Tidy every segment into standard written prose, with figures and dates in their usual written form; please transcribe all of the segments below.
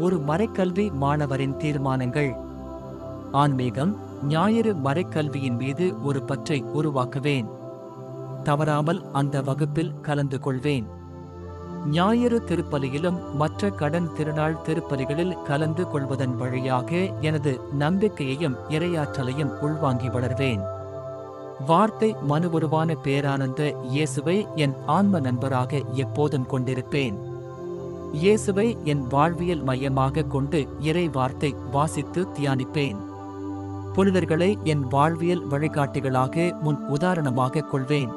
ஒரு மறைக்கல்வி மாணவரின் தீர்மானங்கள். ஆன்மீகம். ஞாயிறு மறைக்கல்வியின் மீது ஒரு பற்றை உருவாக்குவேன். தவறாமல் அந்த வகுப்பில் கலந்து கொள்வேன். ஞாயிறு திருப்பலியிலும் மற்ற கடன் திருநாள் திருப்பலிகளில் கலந்து கொள்வதன் வழியாக எனது நம்பிக்கையையும் இறையாற்றலையும் உள்வாங்கி வளர்வேன். வார்த்தை மனுவுருவான பேரானந்த இயேசுவை என் ஆன்ம நண்பராக எப்போதும் கொண்டிருப்பேன். இயேசுவை என் வாழ்வியல் மையமாக கொண்டு இறை வார்த்தை வாசித்து தியானிப்பேன். புனிதர்களை என் வாழ்வியல் வழிகாட்டிகளாக முன் உதாரணமாக கொள்வேன்.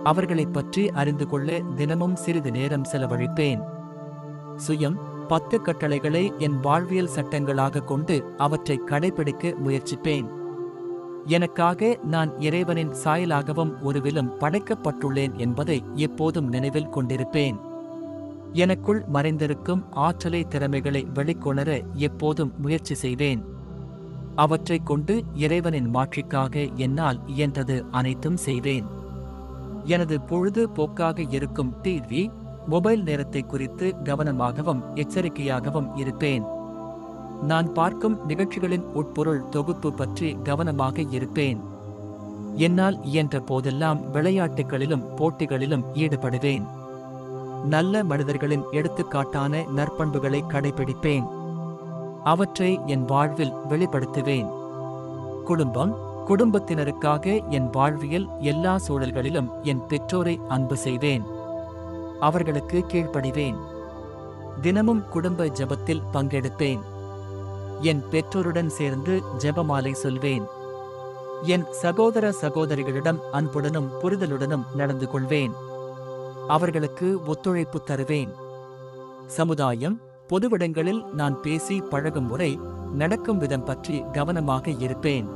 அவர்களைப் பற்றி அறிந்து கொள்ள தினமும் சிறிது நேரம் செலவழிப்பேன். சுயம். 10 கட்டளைகளை என் வாழ்வியல் சட்டங்களாக கொண்டு அவற்றை கடைபிடிக்க முயற்சிப்பேன். எனக்காக நான் இறைவனின் சாயலாகவும் உருவிலும் படைக்கப்பட்டுள்ளேன் என்பதை எப்போதும் நினைவில் கொண்டிருப்பேன். எனக்குள் மறைந்திருக்கும் ஆற்றலை திறமைகளை வெளிக்கொணர எப்போதும் முயற்சி செய்வேன். அவற்றைக் கொண்டு இறைவனின் மாட்சிக்காக என்னால் இயன்றது அனைத்தும் செய்வேன். எனது பொழுது போக்காக இருக்கும் டிவி, மொபைல் நேரத்தை குறித்து கவனமாகவும் எச்சரிக்கையாகவும் இருப்பேன். நான் பார்க்கும் நிகழ்ச்சிகளின் உட்பொருள் தொகுப்பு பற்றி கவனமாக இருப்பேன். என்னால் இயன்ற போதெல்லாம் விளையாட்டுகளிலும் போட்டிகளிலும் ஈடுபடுவேன். நல்ல மனிதர்களின் எடுத்துக்காட்டான நற்பண்புகளை கடைபிடிப்பேன். அவற்றை என் வாழ்வில் வெளிப்படுத்துவேன். குடும்பம். குடும்பத்தினருக்காக என் வாழ்வியல் எல்லா சூழல்களிலும் என் பெற்றோரை அன்பு செய்வேன். அவர்களுக்கு கீழ்ப்படிவேன். தினமும் குடும்ப ஜெபத்தில் பங்கெடுப்பேன். என் பெற்றோருடன் சேர்ந்து ஜெபமாலை சொல்வேன். என் சகோதர சகோதரிகளிடம் அன்புடனும் புரிதலுடனும் நடந்து கொள்வேன். அவர்களுக்கு ஒத்துழைப்பு தருவேன். சமுதாயம். பொதுவிடங்களில் நான் பேசி பழகும் முறை, நடக்கும் விதம் பற்றி கவனமாக இருப்பேன்.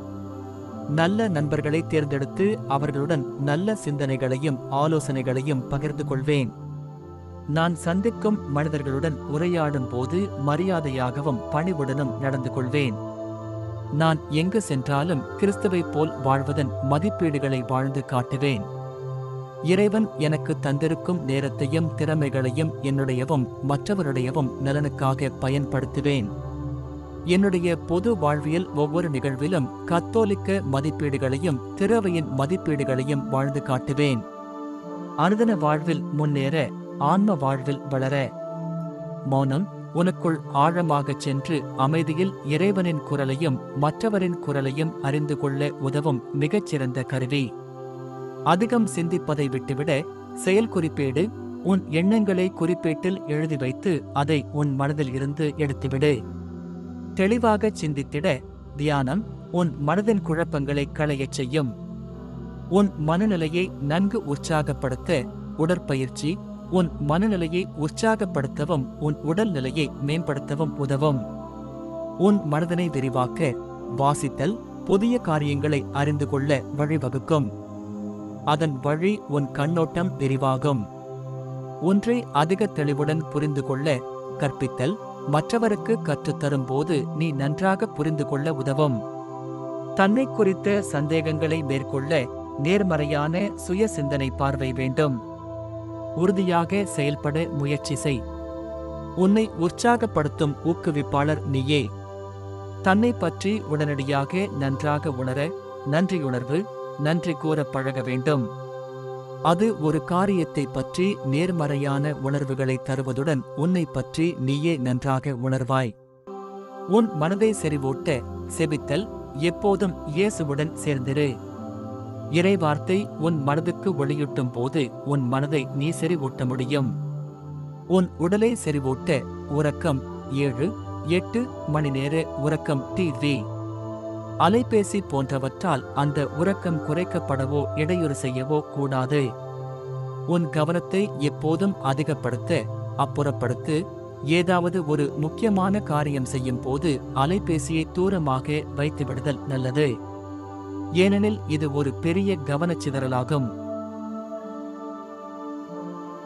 நல்ல நண்பர்களை தேர்ந்தெடுத்து அவர்களுடன் நல்ல சிந்தனைகளையும் ஆலோசனைகளையும் பகிர்ந்து கொள்வேன். நான் சந்திக்கும் மனிதர்களுடன் உரையாடும் போது மரியாதையாகவும் பணிவுடனும் நடந்து கொள்வேன். நான் எங்கு சென்றாலும் கிறிஸ்துவைப் போல் வாழ்வதன் மதிப்பீடுகளை வாழ்ந்து காட்டுவேன். இறைவன் எனக்கு தந்திருக்கும் நேரத்தையும் திறமைகளையும் என்னுடையவும் மற்றவருடையவும் நலனுக்காக பயன்படுத்துவேன். என்னுடைய பொது வாழ்வியல் ஒவ்வொரு நிகழ்விலும் கத்தோலிக்க மதிப்பீடுகளையும் திறவையின் மதிப்பீடுகளையும் வாழ்ந்து காட்டுவேன். அனுதின வாழ்வில் முன்னேற, ஆன்ம வாழ்வில் வளர. மௌனம். உனக்குள் ஆழமாகச் சென்று அமைதியில் இறைவனின் குரலையும் மற்றவரின் குரலையும் அறிந்து கொள்ள உதவும் மிகச்சிறந்த கருவி. அதிகம் சிந்திப்பதை விட்டுவிட செயல் குறிப்பேடு. உன் எண்ணங்களை குறிப்பேட்டில் எழுதி வைத்து அதை உன் மனதில் இருந்து எடுத்துவிடு. தெளிவாகச் சிந்தித்திட தியானம் உன் மனதின் குழப்பங்களை களையச் செய்யும். உன் மனநிலையை நன்கு உற்சாகப்படுத்த உடற்பயிற்சி உன் மனநிலையை உற்சாகப்படுத்தவும் உன் உடல் நிலையை மேம்படுத்தவும் உதவும். உன் மனதினை விரிவாக்க வாசித்தல் புதிய காரியங்களை அறிந்து கொள்ள வழிவகுக்கும். அதன் வழி உன் கண்ணோட்டம் விரிவாகும். ஒன்றை அதிக தெளிவுடன் புரிந்து கொள்ள கற்பித்தல் மற்றவருக்கு கற்றுத்தரும் போது நீ நன்றாக புரிந்து கொள்ள உதவும். தன்னை குறித்த சந்தேகங்களை மேற்கொள்ள நேர்மறையான சுய சிந்தனை பார்வை வேண்டும். உறுதியாக செயல்பட முயற்சி செய். உன்னை உற்சாகப்படுத்தும் ஊக்குவிப்பாளர் நீயே. தன்னை பற்றி உடனடியாக நன்றாக உணர நன்றியுணர்வு நன்றி கூற பழக வேண்டும். அது ஒரு காரியத்தை பற்றி நேர்மறையான உணர்வுகளை தருவதுடன் உன்னை பற்றி நீயே நன்றாக உணர்வாய். உன் மனதை செறிவூட்ட செபித்தல் எப்போதும் இயேசுவுடன் சேர்ந்திரு. இறைவார்த்தை உன் மனதுக்கு ஒளியூட்டும் போது உன் மனதை நீ செறிவூட்ட முடியும். உன் உடலை செறிவூட்ட உறக்கம் 7-8 மணி நேர உறக்கம் டிவி அலைபேசி போன்றவற்றால் அந்த உறக்கம் குறைக்கப்படவோ இடையூறு செய்யவோ கூடாது. உன் கவனத்தை எப்போதும் அதிகப்படுத்த அப்புறப்படுத்து. ஏதாவது ஒரு முக்கியமான காரியம் செய்யும் போது அலைபேசியை தூரமாக வைத்துவிடுதல் நல்லது. ஏனெனில் இது ஒரு பெரிய கவனச்சிதறலாகும்.